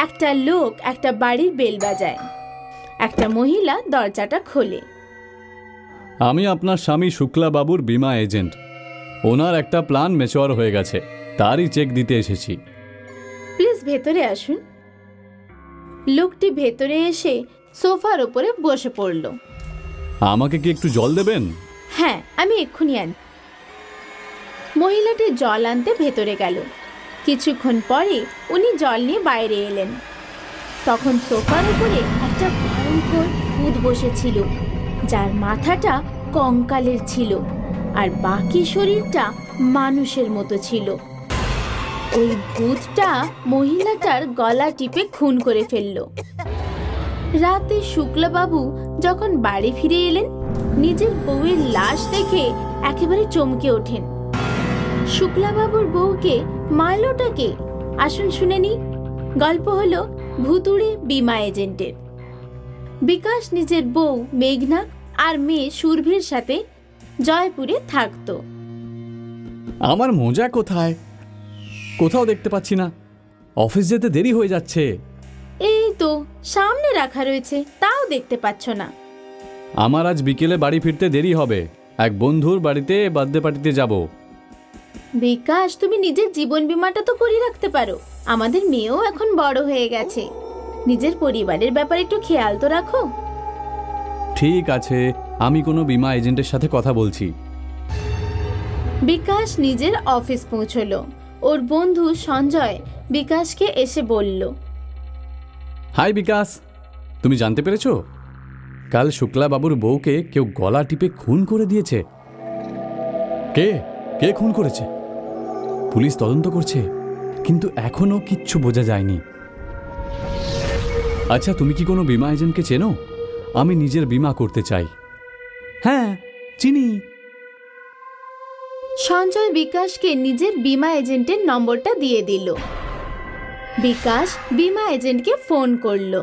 একটা লোক একটা বাড়ির বেল বাজায়। একটা মহিলা দরজাটা খোলে। আমি আপনার স্বামী শুক্লাবাবুর বীমা এজেন্ট। ওনার একটা প্ল্যান ম্যাচিওর হয়ে গেছে, তারই চেক দিতে এসেছি। প্লিজ ভেতরে আসুন। লোকটি ভেতরে এসে সোফার উপরে বসে পড়ল। আমাকে কি একটু জল দেবেন? হ্যাঁ, আমি এক্ষুনি আনি। মহিলাটি জল আনতে ভেতরে গেল। কিছুক্ষণ পরে উনি জল নিয়ে বাইরে এলেন। তখন সোফার উপরে একটা ভয়ঙ্কর ভূত বসেছিল, যার মাথাটা কঙ্কালের ছিল আর বাকি শরীরটা মানুষের মতো ছিল। ওই ভূতটা মহিলাটার গলা টিপে খুন করে ফেলল। রাতে শুক্লাবাবু যখন বাড়ি ফিরে এলেন, নিজের বউয়ের লাশ দেখে একেবারে চমকে ওঠেন। শুক্লাবাবুর বউকে মারলটাকে? আসুন শুনে নি। গল্প হলো ভুতুড়ে বীমা এজেন্টের। বিকাশ নিজের বউ মেঘনা আর মেয়ে সুরভির সাথে জয়পুরে থাকতো। আমার মোজা কোথায়? কোথাও দেখতে পাচ্ছি না। অফিস যেতে দেরি হয়ে যাচ্ছে। এই তো সামনে রাখা রয়েছে, তাও দেখতে পাচ্ছ না। আমার আজ বিকেলে বাড়ি ফিরতে দেরি হবে। এক বন্ধুর বাড়িতে বার্থডে পার্টিতে যাব। বিকাশ, তুমি নিজের জীবন বীমাটা তো করে রাখতে পারো। আমাদের মেয়েও এখন বড় হয়ে গেছে। নিজের পরিবারের ব্যাপারে একটু খেয়াল তো রাখো। ঠিক আছে, আমি কোনো বীমা এজেন্টের সাথে কথা বলছি। বিকাশ নিজের অফিস পৌঁছলো। ওর বন্ধু সঞ্জয় বিকাশকে এসে বলল, হাই বিকাশ, তুমি জানতে পেরেছো কাল শুক্লাবাবুর বউকে কেউ গলা টিপে খুন করে দিয়েছে। কে কে খুন করেছে? পুলিশ তদন্ত করছে, কিন্তু এখনো কিচ্ছু বোঝা যায়নি। আচ্ছা, তুমি কি কোনো বীমা এজেন্টকে চেনো? আমি নিজের বীমা করতে চাই। হ্যাঁ, চিনি। সঞ্জয় বিকাশকে নিজের বীমা এজেন্টের নম্বরটা দিয়ে দিল। বিকাশ বীমা এজেন্টকে ফোন করলো।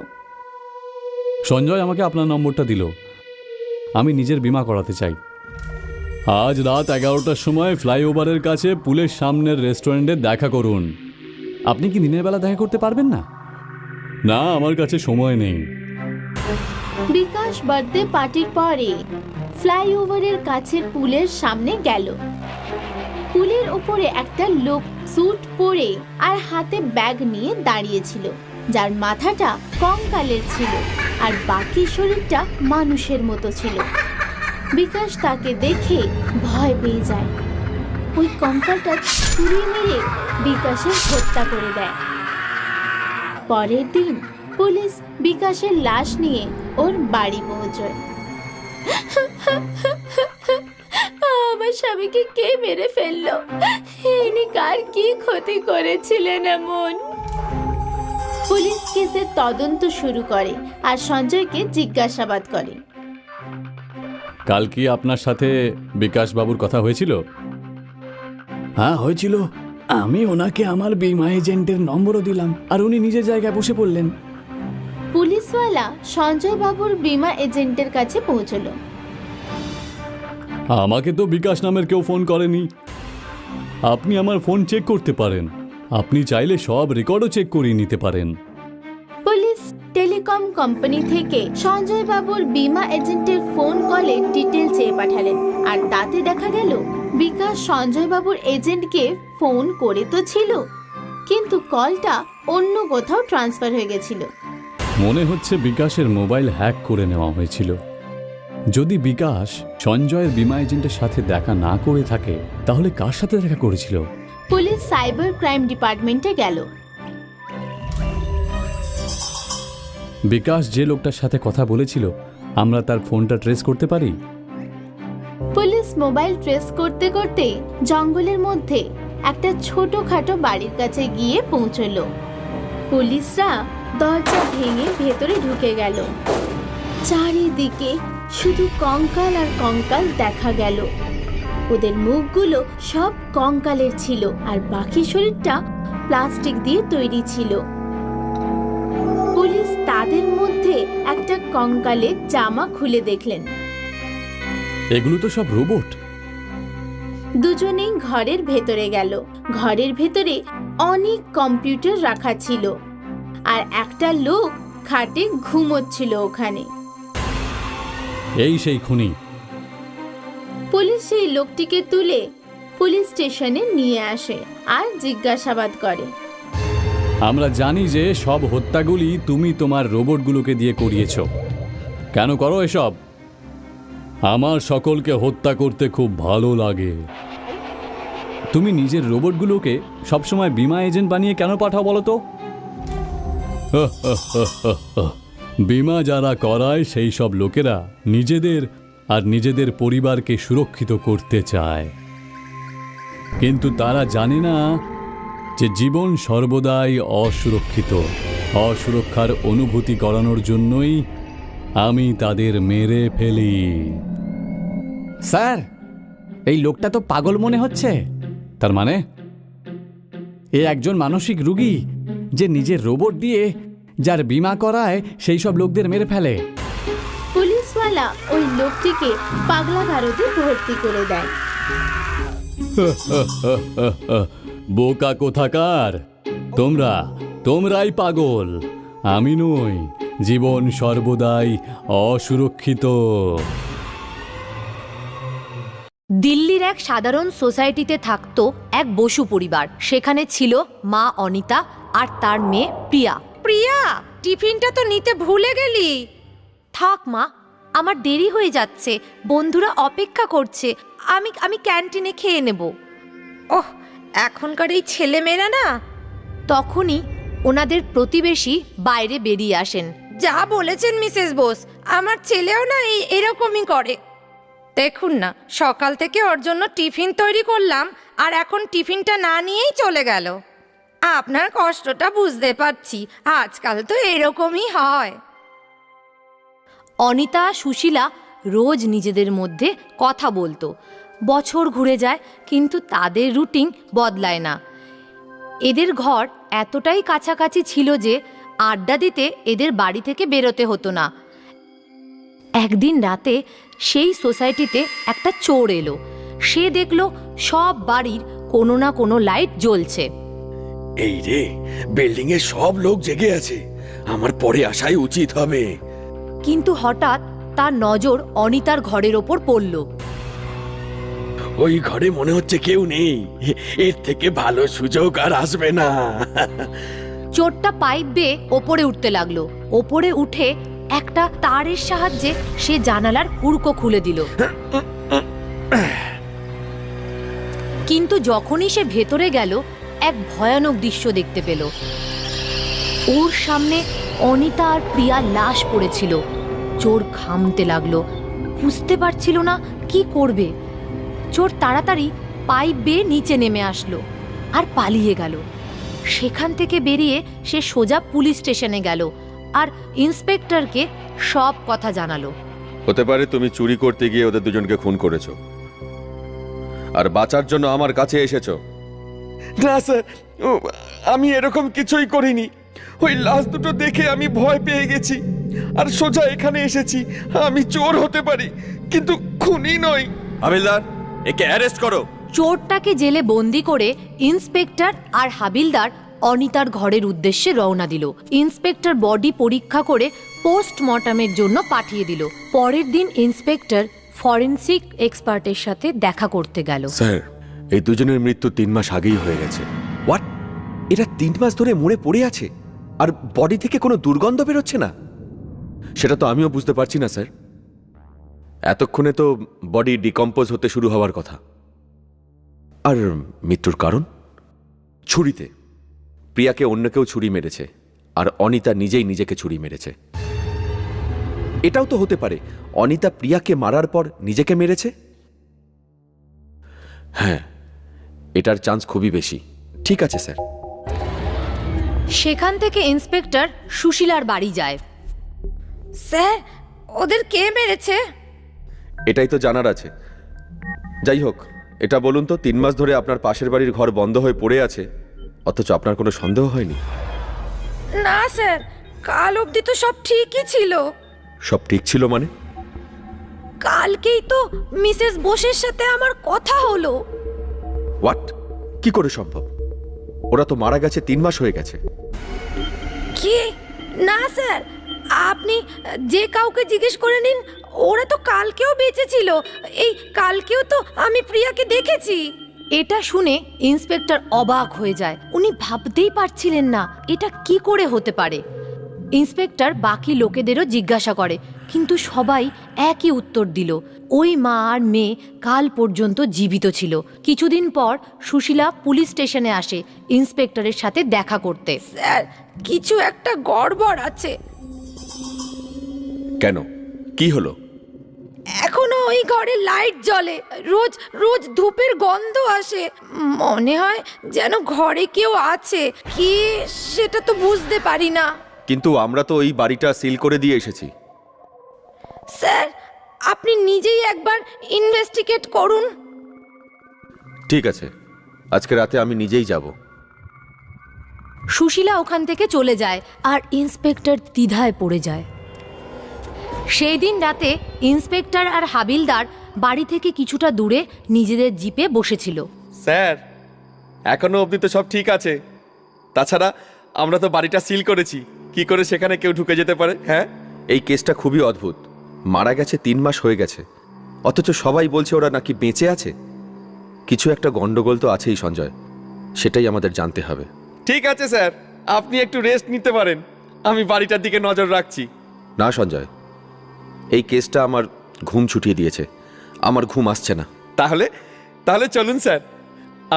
সঞ্জয় আমাকে আপনার নম্বরটা দিল। আমি নিজের বীমা করাতে চাই। আজ রাত 11টার সময় ফ্লাইওভারের কাছে পুলের সামনের রেস্টুরেন্টে দেখা করুন। আপনি কি দিনের বেলা দেখা করতে পারবেন না? না, আমার কাছে সময় নেই। বিকাশ বার্থডে পার্টির পরে ফ্লাইওভারের কাছের পুলের সামনে গেল। পুলের উপরে একটা লোক স্যুট পরে আর হাতে ব্যাগ নিয়ে দাঁড়িয়েছিল, যার মাথাটা কঙ্কালের ছিল আর বাকি শরীরটা মানুষের মতো ছিল। বিকাশ তাকে দেখে ভয় পেয়ে যায়। ওই কঙ্কালটা ছুরি মেরে বিকাশের হত্যা করে দেয়। পরের দিন পুলিশ বিকাশের লাশ নিয়ে ওর বাড়ি পৌঁছয়। আমার স্বামীকে কে মেরে ফেললো? ইনি কার কি ক্ষতি করেছিলেন এমন? পুলিশ কেসের তদন্ত শুরু করে আর সঞ্জয়কে জিজ্ঞাসাবাদ করে। কাল কি আপনার সাথে বিকাশ বাবুর কথা হয়েছিল? হ্যাঁ, হয়েছিল। আমি ওনাকে আমার বীমা এজেন্টের নম্বরও দিলাম আর উনি নিজের জায়গায় বসে পড়লেন। পুলিশওয়ালা সঞ্জয় বাবুর বীমা এজেন্টের কাছে পৌঁছলো। আমাকে তো বিকাশ নামের কেউ ফোন করেনি। আপনি আমার ফোন চেক করতে পারেন। আপনি চাইলে সব রেকর্ডও চেক করিয়ে নিতে পারেন। পুলিশ টেলিকম কোম্পানি থেকে সঞ্জয় বাবুর বীমা এজেন্টের ফোন কলে ডিটেল চেয়ে পাঠালেন, আর তাতে দেখা গেল বিকাশ সঞ্জয় বাবুর এজেন্টকে ফোন করে তো ছিল, কিন্তু কলটা অন্য কোথাও ট্রান্সফার হয়ে গেছিল। মনে হচ্ছে বিকাশের মোবাইল হ্যাক করে নেওয়া হয়েছিল। যদি বিকাশ সঞ্জয়ের বীমা এজেন্টের সাথে দেখা না করে থাকে, তাহলে কার সাথে দেখা করেছিল? পুলিশ সাইবার ক্রাইম ডিপার্টমেন্টে গেল। বিকাশ যে লোকটার সাথে কথা বলেছিল, আমরা তার ফোনটা ট্রেস করতে পারি? পুলিশ মোবাইল ট্রেস করতে করতে জঙ্গলের মধ্যে একটা ছোটখাটো বাড়ির কাছে গিয়ে পৌঁছলো। পুলিশরা দরজা ভেঙে ভেতরে ঢুকে গেল। চারিদিকে শুধু কঙ্কাল আর কঙ্কাল দেখা গেল। ওদের মুখগুলো সব কঙ্কালের ছিল আর বাকি শরীরটা প্লাস্টিক দিয়ে তৈরি ছিল। পুলিশ তাদের মধ্যে একটা কঙ্কালের জামা খুলে দেখলেন। এগুলো তো সব রোবট। দুজনেই ঘরের ভেতরে গেল। ঘরের ভেতরে অনেক কম্পিউটার রাখা ছিল আর একটা লোক খাটে ঘুমোচ্ছিল ওখানে। এই সেই খুনি। পুলিশ সেই লোকটিকে তুলে পুলিশ স্টেশনে নিয়ে আসে আর জিজ্ঞাসাবাদ করে। আমরা জানি যে সব হত্যাগুলি তুমি তোমার রোবটগুলোকে দিয়ে করিয়েছ। কেন করো এসব? আমার সকলকে হত্যা করতে খুব ভালো লাগে। তুমি নিজের রোবটগুলোকে সবসময় বীমা এজেন্ট বানিয়ে কেন পাঠাও বলো তো? বীমা যারা করায় সেই সব লোকেরা নিজেদের আর নিজেদের পরিবারকে সুরক্ষিত করতে চায়, কিন্তু তারা জানে না যে জীবন সর্বদাই অসুরক্ষিত। অসুরক্ষার অনুভূতি করানোর জন্যই আমি তাদের মেরে ফেলি। স্যার, এই লোকটা তো পাগল মনে হচ্ছে। তার মানে? এ একজন মানসিক রোগী যে নিজের রোবট দিয়ে যার বীমা করায় সেই সব লোকদের মেরে ফেলে। পুলিশওয়ালা ওই লোকটিকে পাগলাগারদে ভর্তি করে দেয়। বোকা কোথাকার! তোমরাই পাগল, আমি নই। জীবন সর্বদাই অসুরক্ষিত। দিল্লির এক সাধারণ সোসাইটিতে থাকতো এক বসু পরিবার। সেখানে ছিল মা অনিতা আর তার মেয়ে প্রিয়া। প্রিয়া, টিফিনটা তো নিতে ভুলে গেলি। থাক মা, আমার দেরি হয়ে যাচ্ছে, বন্ধুরা অপেক্ষা করছে, আমি ক্যান্টিনে খেয়ে নেব। ওহ, এখনকার এই ছেলেমেয়েরা না। তখনই ওনাদের প্রতিবেশী বাইরে বেরিয়ে আসেন। যা বলেছেন মিসেস বোস, আমার ছেলেও না এরকমই করে। দেখুন না, সকাল থেকে ওর জন্য টিফিন তৈরি করলাম আর এখন টিফিনটা না নিয়েই চলে গেল। আপনার কষ্টটা বুঝতে পারছি, আজকাল তো এরকমই হয়। অনিতা, সুশীলা রোজ নিজেদের মধ্যে কথা বলতো। বছর ঘুরে যায় কিন্তু তাদের রুটিন বদলায় না। এদের ঘর এতটাই কাছাকাছি ছিল যে আড্ডা দিতে এদের বাড়ি থেকে বেরোতে হতো না। একদিন রাতে সেই সোসাইটিতে একটা চোর এলো। সে দেখলো সব বাড়ির কোনো না কোনো লাইট জ্বলছে। এই রে, বিল্ডিং এ সব লোক জেগে আছে, আমার পরে আসাই উচিত হবে। কিন্তু হঠাৎ তার নজর অনিতার ঘরের ওপর পড়ল। ওই ঘরে মনে হচ্ছে কেউ নেই, এর থেকে ভালো সুযোগ আর আসবে না। চোরটা পাইপ বেয়ে ওপরে উঠতে লাগলো। ওপরে উঠে একটা তারের সাহায্যে সে জানালার হুড়কো খুলে দিল। কিন্তু যখনই সে ভেতরে গেল, এক ভয়ানক দৃশ্য দেখতে পেল। ওর সামনে অনিতা আর প্রিয়ার লাশ পড়েছিল। চোর ঘামতে লাগলো, বুঝতে পারছিল না কি করবে। চোর তাড়াতাড়ি পাইপ বেয়ে নিচে নেমে আসলো আর পালিয়ে গেল। সেখান থেকে বেরিয়ে সে সোজা পুলিশ স্টেশনে গেল আর ইন্সপেক্টরকে সব কথা জানালো। হতে পারে তুমি চুরি করতে গিয়ে ওদের দুজনকে খুন করেছো আর বাঁচার জন্য আমার কাছে এসেছো। না স্যার, আমি এরকম কিছুই করিনি। ওই লাশ দুটো দেখে আমি ভয় পেয়ে গেছি আর সোজা এখানে এসেছি। আমি চোর হতে পারি কিন্তু খুনি নই। হাবিলদার, একে অ্যারেস্ট করো। চোরটাকে জেলে বন্দি করে ইন্সপেক্টর আর হাবিলদার অনিতার ঘরের উদ্দেশ্যে রওনা দিল। ইন্সপেক্টর বডি পরীক্ষা করে পোস্টমর্টমের জন্য পাঠিয়ে দিল। পরের দিন ইন্সপেক্টর ফরেনসিক এক্সপার্টের সাথে দেখা করতে গেল। স্যার, এই দুজনের মৃত্যু 3 মাস আগেই হয়ে গেছে। হোয়াট? এরা 3 মাস ধরে মরে পড়ে আছে আর বডি থেকে কোনো দুর্গন্ধ বেরোচ্ছে না? সেটা তো আমিও বুঝতে পারছি না স্যার। এতক্ষণে তো বডি ডিকম্পোজ হতে শুরু হওয়ার কথা। আর মৃত্যুর কারণ? ছুরিতে। প্রিয়াকে অন্য কেউ ছুরি মেরেছে আর অনিতা নিজেই নিজেকে ছুরি মেরেছে। এটাও তো হতে পারে অনিতা প্রিয়াকে মারার পর নিজেকে মেরেছে। হ্যাঁ, এটার চান্স খুবই বেশি। ঠিক আছে স্যার। সেখান থেকে ইন্সপেক্টর সুশীলার বাড়ি যায়। স্যার, ওদের কে মেরেছে? এটাই তো জানার আছে। যাই হোক, এটা বলুন তো, 3 মাস ধরে আপনার পাশের বাড়ির ঘর বন্ধ হয়ে পড়ে আছে, অথচ আপনার কোনো সন্দেহ হয়নি? না স্যার, কাল অবধি তো সব ঠিকই ছিল। সব ঠিক ছিল মানে? কালকেই তো মিসেস বোসের সাথে আমার কথা হলো। হোয়াট? কি করে সম্ভব? ওরা তো মারা গেছে, 3 মাস হয়ে গেছে। কি? না স্যার, আপনি যে কাউকে জিজ্ঞেস করে নিন, ওরা তো কালকেও বেঁচে ছিল। এই কালকেও তো আমি প্রিয়াকে দেখেছি। এটা শুনে ইন্সপেক্টর অবাক হয়ে যায়। উনি ভাবতেই পারছিলেন না এটা কি করে হতে পারে। ইন্সপেক্টর বাকি লোকেদেরও জিজ্ঞাসা করে, কিন্তু সবাই একই উত্তর দিল, ওই মা আর মেয়ে কাল পর্যন্ত জীবিত ছিল। কিছুদিন পর সুশীলা পুলিশ স্টেশনে আসে ইন্সপেক্টরের সাথে দেখা করতে। স্যার, কিছু একটা গড়বড় আছে। কেন, কি হলো? এখনো ওই ঘরে লাইট জ্বলে, রোজ রোজ ধূপের গন্ধ আসে। মনে হয় যেন ঘরে কেউ আছে, কে সেটা তো বুঝতে পারি না। কিন্তু আমরা তো ওই বাড়িটা সিল করে দিয়ে এসেছি। স্যার, আপনি নিজেই একবার ইনভেস্টিগেট করুন। ঠিক আছে, আজকে রাতে আমি নিজেই যাব। সুশীলা ওখান থেকে চলে যায় আর ইন্সপেক্টর দ্বিধায় পড়ে যায়। সেই দিন রাতে ইন্সপেক্টর আর হাবিলদার বাড়ি থেকে কিছুটা দূরে নিজেদের জিপে বসেছিল। স্যার, এখনো অবধি তো সব ঠিক আছে। তাছাড়া আমরা তো বাড়িটা সিল করেছি, কি করে সেখানে কেউ ঢুকে যেতে পারে? হ্যাঁ, এই কেসটা খুবই অদ্ভুত। মারা গেছে 3 মাস হয়ে গেছে, অথচ সবাই বলছে ওরা নাকি বেঁচে আছে। কিছু একটা গন্ডগোল তো আছেই সঞ্জয়, সেটাই আমাদের জানতে হবে। ঠিক আছে স্যার, আপনি একটু রেস্ট নিতে পারেন, আমি বাড়িটার দিকে নজর রাখছি। না সঞ্জয়, এই কেসটা আমার ঘুম ছুটিয়ে দিয়েছে, আমার ঘুম আসছে না। তাহলে তাহলে চলুন স্যার,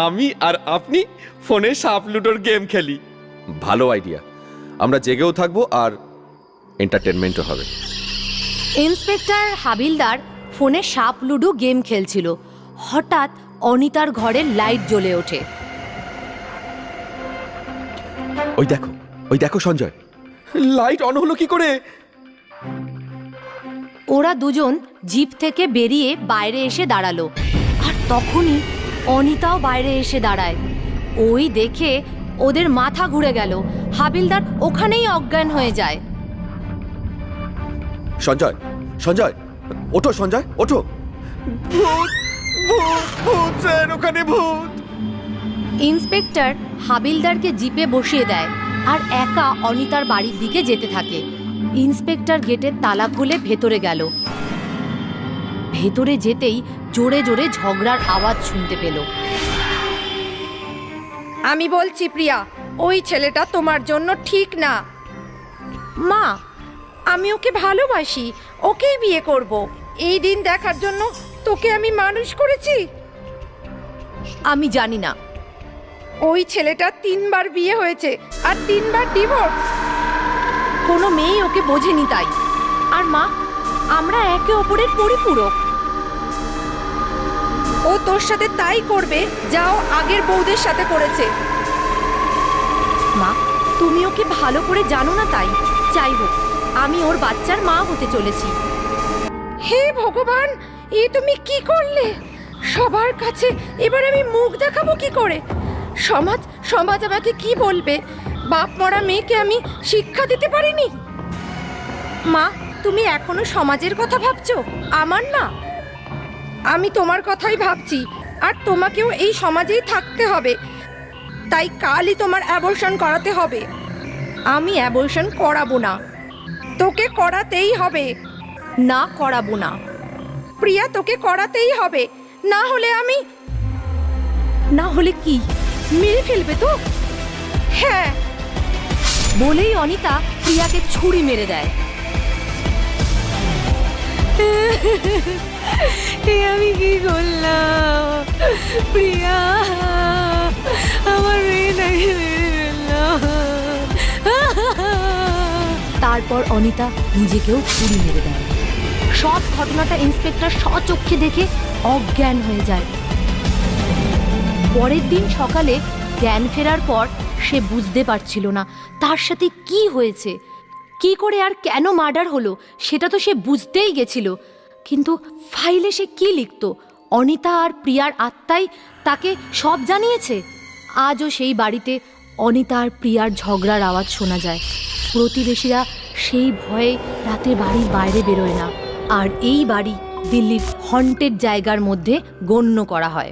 আমি আর আপনি ফোনে সাপ লুডোর গেম খেলি। ভালো আইডিয়া, আমরা জেগেও থাকবো আর এন্টারটেনমেন্টও হবে। ইন্সপেক্টর হাবিলদার ফোনে সাপ লুডো গেম খেলছিল। হঠাৎ অনিতার ঘরে লাইট জ্বলে ওঠে। ওই দেখো সঞ্জয়, লাইট অন হলো কি করে? ওরা দুজন জিপ থেকে বেরিয়ে বাইরে এসে দাঁড়ালো, আর তখনই অনিতাও বাইরে এসে দাঁড়ায়। ওই দেখে ওদের মাথা ঘুরে গেল। হাবিলদার ওখানেই অজ্ঞান হয়ে যায়। সঞ্জয়, সঞ্জয়, ওঠো সঞ্জয়, ওঠো। ভূত, ভূত, ভূত স্যার, ওখানে ভূত। ইন্সপেক্টর হাবিলদারকে জিপে বসিয়ে দেয় আর একা অনিতার বাড়ির দিকে যেতে থাকে। ইন্সপেক্টর গেটের তালা খুলে ভেতরে গেল। ভেতরে যেতেই জোরে জোরে ঝগড়ার আওয়াজ শুনতে পেল। আমি বলছি প্রিয়া, ওই ছেলেটা তোমার জন্য ঠিক না। মা, আমি ওকে ভালোবাসি, ওকেই বিয়ে করব। এই দিন দেখার জন্য তোকে আমি মানুষ করেছি। আমি জানি না। ওই ছেলেটা 3 বার বিয়ে হয়েছে আর 3 বার ডিভোর্স। কোনো মেয়ে ওকে বোঝেনি তাই। আর মা, আমরা একে অপরের পরিপূরক। ও তোর সাথে তাই করবে যাও আগের বউদের সাথে করেছে। মা, তুমি ওকে ভালো করে জানো না তাই। যাই হোক, আমি ওর বাচ্চার মা হতে চলেছি। হে ভগবান, এ তুমি কি করলে? সবার কাছে এবার আমি মুখ দেখাবো কি করে? সমাজ সমাজ আমাকে কি বলবে? বাপ মরা মেয়েকে আমি শিক্ষা দিতে পারিনি। মা, তুমি এখনো সমাজের কথা ভাবছো, আমার না। আমি তোমার কথাই ভাবছি, আর তোমাকেও এই সমাজেই থাকতে হবে। তাই কালই তোমার অ্যাবর্শন করাতে হবে। আমি অ্যাবর্শন করাবো না, তোকে করাতেই হবে। না, করাবো না। প্রিয়া, তোকে করাতেই হবে, না হলে আমি। না হলে কি? মেরে ফেলবে তো? হ্যাঁ। বলেই অনিতা প্রিয়াকে ছুরি মেরে দেয়। আমি কি করলাম? প্রিয়া, আমার মেয়েটাকে মেরে ফেললাম। তারপর অনিতা নিজেকেও ছুরি মেরে দেয়। সব ঘটনাটা ইন্সপেক্টর স্বচক্ষে দেখে অজ্ঞান হয়ে যায়। পরের দিন সকালে জ্ঞান ফেরার পর সে বুঝতে পারছিল না তার সাথে কি হয়েছে, কি করে আর কেন মার্ডার হলো সেটা তো সে বুঝতেই গেছিল। কিন্তু ফাইলে সে কি লিখত? অনিতা আর প্রিয়ার আত্মাই তাকে সব জানিয়েছে। আজও সেই বাড়িতে অনিতা আর প্রিয়ার ঝগড়ার আওয়াজ শোনা যায়। প্রতিবেশীরা সেই ভয়ে রাতে বাড়ির বাইরে বেরোয় না। আর এই বাড়ি দিল্লির হন্টেড জায়গার মধ্যে গণ্য করা হয়।